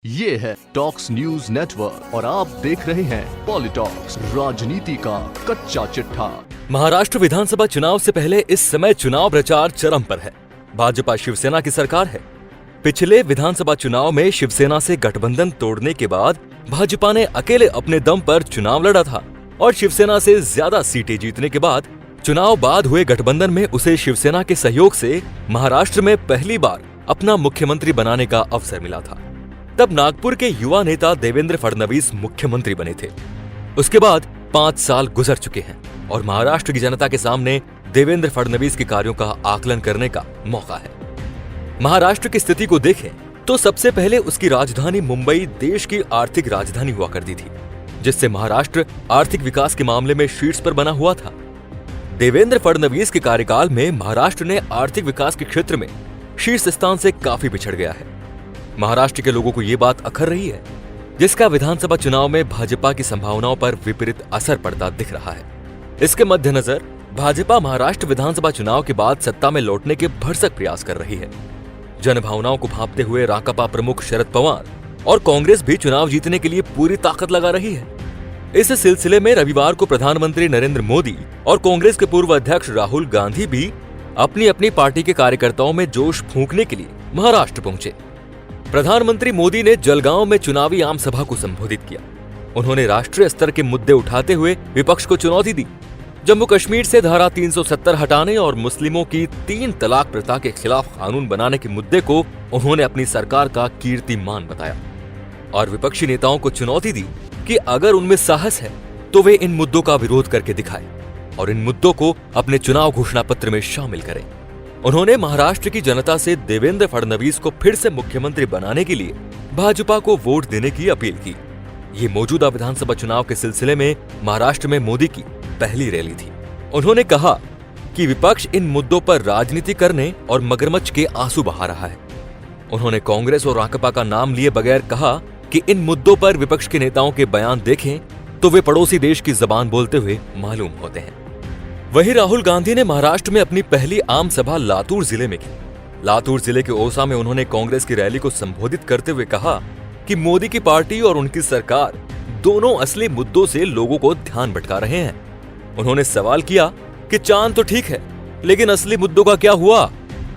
ये है talks news network और आप देख रहे हैं पॉलिटॉक्स, राजनीति का कच्चा चिट्ठा। महाराष्ट्र विधानसभा चुनाव से पहले इस समय चुनाव प्रचार चरम पर है। भाजपा शिवसेना की सरकार है। पिछले विधानसभा चुनाव में शिवसेना से गठबंधन तोड़ने के बाद भाजपा ने अकेले अपने दम पर चुनाव लड़ा था और शिवसेना से ज्यादा सीटें जीतने के बाद चुनाव बाद हुए गठबंधन में उसे शिवसेना के सहयोग से महाराष्ट्र में पहली बार अपना मुख्यमंत्री बनाने का अवसर मिला था। तब नागपुर के युवा नेता देवेंद्र फडणवीस मुख्यमंत्री बने थे। उसके बाद 5 साल गुजर चुके हैं और महाराष्ट्र की जनता के सामने देवेंद्र फडणवीस के कार्यों का आकलन करने का मौका है। महाराष्ट्र की स्थिति को देखें तो सबसे पहले उसकी राजधानी मुंबई देश की आर्थिक राजधानी हुआ करती थी, जिससे महाराष्ट्र आर्थिक विकास के मामले में शीर्ष पर बना हुआ था। देवेंद्र फडणवीस के कार्यकाल में महाराष्ट्र ने आर्थिक विकास के क्षेत्र में शीर्ष स्थान से काफी पिछड़ गया है। महाराष्ट्र के लोगों को ये बात अखर रही है, जिसका विधानसभा चुनाव में भाजपा की संभावनाओं पर विपरीत असर पड़ता दिख रहा है। इसके मद्देनजर भाजपा महाराष्ट्र विधानसभा चुनाव के बाद सत्ता में लौटने के भरसक प्रयास कर रही है। जनभावनाओं को भांपते हुए राकापा प्रमुख शरद पवार और कांग्रेस भी चुनाव जीतने के लिए पूरी ताकत लगा रही है। इस सिलसिले में रविवार को प्रधानमंत्री नरेंद्र मोदी और कांग्रेस के पूर्व अध्यक्ष राहुल गांधी भी अपनी अपनी पार्टी के कार्यकर्ताओं में जोश फूंकने के लिए महाराष्ट्र पहुंचे। प्रधानमंत्री मोदी ने जलगांव में चुनावी आम सभा को संबोधित किया। उन्होंने राष्ट्रीय स्तर के मुद्दे उठाते हुए विपक्ष को चुनौती दी। जम्मू कश्मीर से धारा 370 हटाने और मुस्लिमों की 3 तलाक प्रथा के खिलाफ कानून बनाने के मुद्दे को उन्होंने अपनी सरकार का कीर्तिमान बताया और विपक्षी नेताओं को चुनौती दी कि अगर उनमें साहस है तो वे इन मुद्दों का विरोध करके दिखाएं और इन मुद्दों को अपने चुनाव घोषणा पत्र में शामिल करें। उन्होंने महाराष्ट्र की जनता से देवेंद्र फडणवीस को फिर से मुख्यमंत्री बनाने के लिए भाजपा को वोट देने की अपील की। ये मौजूदा विधानसभा चुनाव के सिलसिले में महाराष्ट्र में मोदी की पहली रैली थी। उन्होंने कहा कि विपक्ष इन मुद्दों पर राजनीति करने और मगरमच्छ के आंसू बहा रहा है। उन्होंने कांग्रेस और राकापा का नाम लिए बगैर कहा कि इन मुद्दों पर विपक्ष के नेताओं के बयान देखें तो वे पड़ोसी देश की जबान बोलते हुए मालूम होते हैं। वहीं राहुल गांधी ने महाराष्ट्र में अपनी पहली आम सभा लातूर जिले में की। लातूर जिले के ओसा में उन्होंने कांग्रेस की रैली को संबोधित करते हुए कहा कि मोदी की पार्टी और उनकी सरकार दोनों असली मुद्दों से लोगों को ध्यान भटका रहे हैं। उन्होंने सवाल किया कि चांद तो ठीक है, लेकिन असली मुद्दों का क्या हुआ?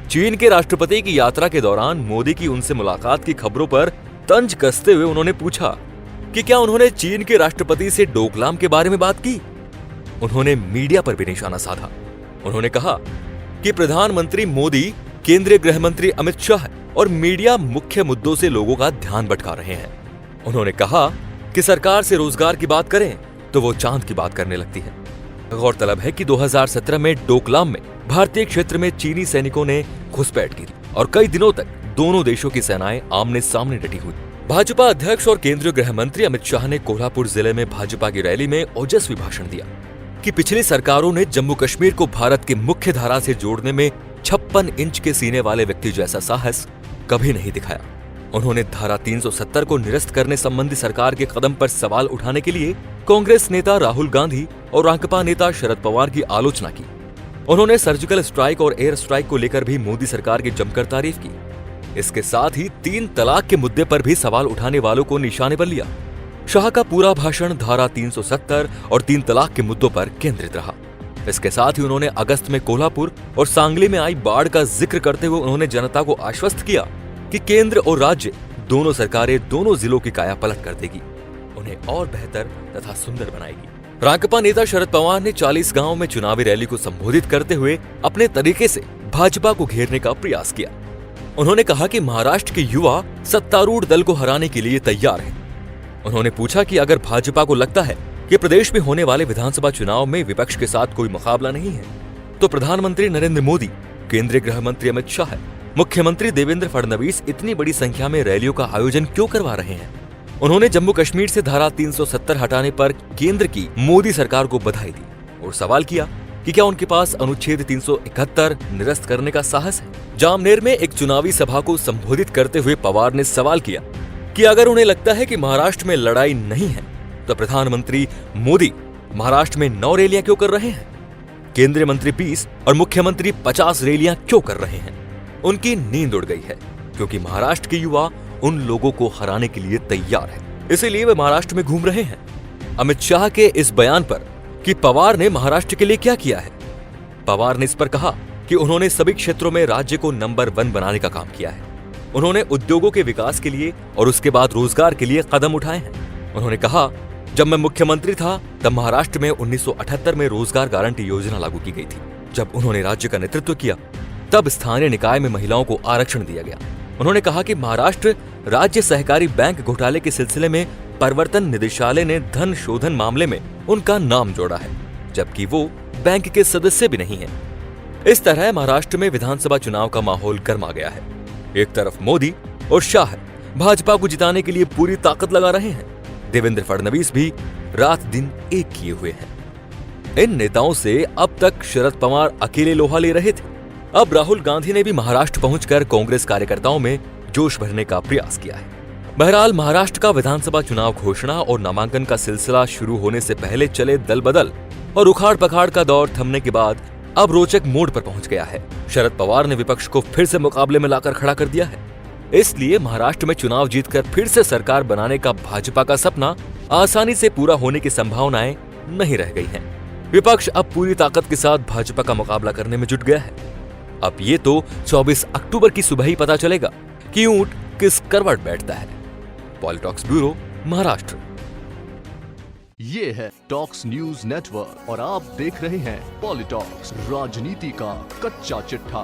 चीन के राष्ट्रपति की यात्रा के दौरान मोदी की उनसे मुलाकात की खबरों पर तंज कसते हुए उन्होंने पूछा कि क्या उन्होंने चीन के राष्ट्रपति से डोकलाम के बारे में बात की? उन्होंने मीडिया पर भी निशाना साधा। उन्होंने कहा कि प्रधानमंत्री मोदी, केंद्रीय गृह मंत्री अमित शाह और मीडिया मुख्य मुद्दों से लोगों का ध्यान भटका रहे हैं। उन्होंने कहा कि सरकार से रोजगार की बात करें तो वो चांद की बात करने लगती है। गौरतलब है कि 2017 में डोकलाम में भारतीय क्षेत्र में चीनी सैनिकों ने घुसपैठ की और कई दिनों तक दोनों देशों की सेनाएं आमने सामने डटी हुई। भाजपा अध्यक्ष और केंद्रीय गृह मंत्री अमित शाह ने कोल्हापुर जिले में भाजपा की रैली में ओजस्वी भाषण दिया कि पिछली सरकारों ने जम्मू कश्मीर को भारत की मुख्य धारा से जोड़ने में 56 इंच के सीने वाले व्यक्ति जैसा साहस कभी नहीं दिखाया। उन्होंने धारा 370 को निरस्त करने संबंधी सरकार के कदम पर सवाल उठाने के लिए कांग्रेस नेता राहुल गांधी और राकापा नेता शरद पवार की आलोचना की। उन्होंने सर्जिकल स्ट्राइक और एयर स्ट्राइक को लेकर भी मोदी सरकार की जमकर तारीफ की। इसके साथ ही 3 तलाक के मुद्दे पर भी सवाल उठाने वालों को निशाने पर लिया। शाह का पूरा भाषण धारा 370 और 3 तलाक के मुद्दों पर केंद्रित रहा। इसके साथ ही उन्होंने अगस्त में कोल्हापुर और सांगली में आई बाढ़ का जिक्र करते हुए उन्होंने जनता को आश्वस्त किया कि केंद्र और राज्य दोनों सरकारें दोनों जिलों की काया पलट कर देगी, उन्हें और बेहतर तथा सुंदर बनाएगी। राकापा नेता शरद पवार ने 40 गांव में चुनावी रैली को संबोधित करते हुए अपने तरीके से भाजपा को घेरने का प्रयास किया। उन्होंने कहा कि महाराष्ट्र के युवा सत्तारूढ़ दल को हराने के लिए तैयार हैं। उन्होंने पूछा कि अगर भाजपा को लगता है कि प्रदेश में होने वाले विधानसभा चुनाव में विपक्ष के साथ कोई मुकाबला नहीं है, तो प्रधानमंत्री नरेंद्र मोदी, केंद्रीय गृह मंत्री अमित शाह, मुख्यमंत्री देवेंद्र फडणवीस इतनी बड़ी संख्या में रैलियों का आयोजन क्यों करवा रहे हैं? उन्होंने जम्मू कश्मीर से धारा 370 हटाने पर केंद्र की मोदी सरकार को बधाई दी और सवाल किया कि क्या उनके पास अनुच्छेद 371 निरस्त करने का साहस है? जामनेर में एक चुनावी सभा को संबोधित करते हुए पवार ने सवाल किया कि अगर उन्हें लगता है कि महाराष्ट्र में लड़ाई नहीं है, तो प्रधानमंत्री मोदी महाराष्ट्र में 9 रैलियां क्यों कर रहे हैं? केंद्रीय मंत्री 20 और मुख्यमंत्री 50 रैलियां क्यों कर रहे हैं? उनकी नींद उड़ गई है, क्योंकि महाराष्ट्र के युवा उन लोगों को हराने के लिए तैयार है, इसीलिए वे महाराष्ट्र में घूम रहे हैं। अमित शाह के इस बयान पर कि पवार ने महाराष्ट्र के लिए क्या किया है, पवार ने इस पर कहा कि उन्होंने सभी क्षेत्रों में राज्य को नंबर 1 बनाने का काम किया है। उन्होंने उद्योगों के विकास के लिए और उसके बाद रोजगार के लिए कदम उठाए हैं। उन्होंने कहा, जब मैं मुख्यमंत्री था तब महाराष्ट्र में 1978 में रोजगार गारंटी योजना लागू की गई थी। जब उन्होंने राज्य का नेतृत्व किया तब स्थानीय निकाय में महिलाओं को आरक्षण दिया गया। उन्होंने कहा कि महाराष्ट्र राज्य सहकारी बैंक घोटाले के सिलसिले में प्रवर्तन निदेशालय ने धन शोधन मामले में उनका नाम जोड़ा है, जबकि वो बैंक के सदस्य भी नहीं है। इस तरह महाराष्ट्र में विधानसभा चुनाव का माहौल गर्मा गया है। एक तरफ मोदी और शाह भाजपा को जिताने के लिए पूरी ताकत लगा रहे हैं। देवेंद्र फडणवीस भी रात दिन एक किए हुए हैं। इन नेताओं से अब तक शरद पवार अकेले लोहा ले रहे थे। अब राहुल गांधी ने भी महाराष्ट्र पहुंचकर कांग्रेस कार्यकर्ताओं में जोश भरने का प्रयास किया है। बहरहाल महाराष्ट्र का विधानसभा चुनाव घोषणा और नामांकन का सिलसिला शुरू होने से पहले चले दल बदल और उखाड़ पखाड़ का दौर थमने के बाद अब रोचक मोड़ पर पहुंच गया है। शरद पवार ने विपक्ष को फिर से मुकाबले में लाकर खड़ा कर दिया है। इसलिए महाराष्ट्र में चुनाव जीतकर फिर से सरकार बनाने का भाजपा का सपना आसानी से पूरा होने की संभावनाएं नहीं रह गई हैं। विपक्ष अब पूरी ताकत के साथ भाजपा का मुकाबला करने में जुट गया है। अब ये तो 24 अक्टूबर की सुबह ही पता चलेगा कि ऊंट किस करवट बैठता है। पॉलिटॉक्स ब्यूरो, महाराष्ट्र। ये है टॉक्स न्यूज नेटवर्क और आप देख रहे हैं पॉलिटॉक्स, राजनीति का कच्चा चिट्ठा।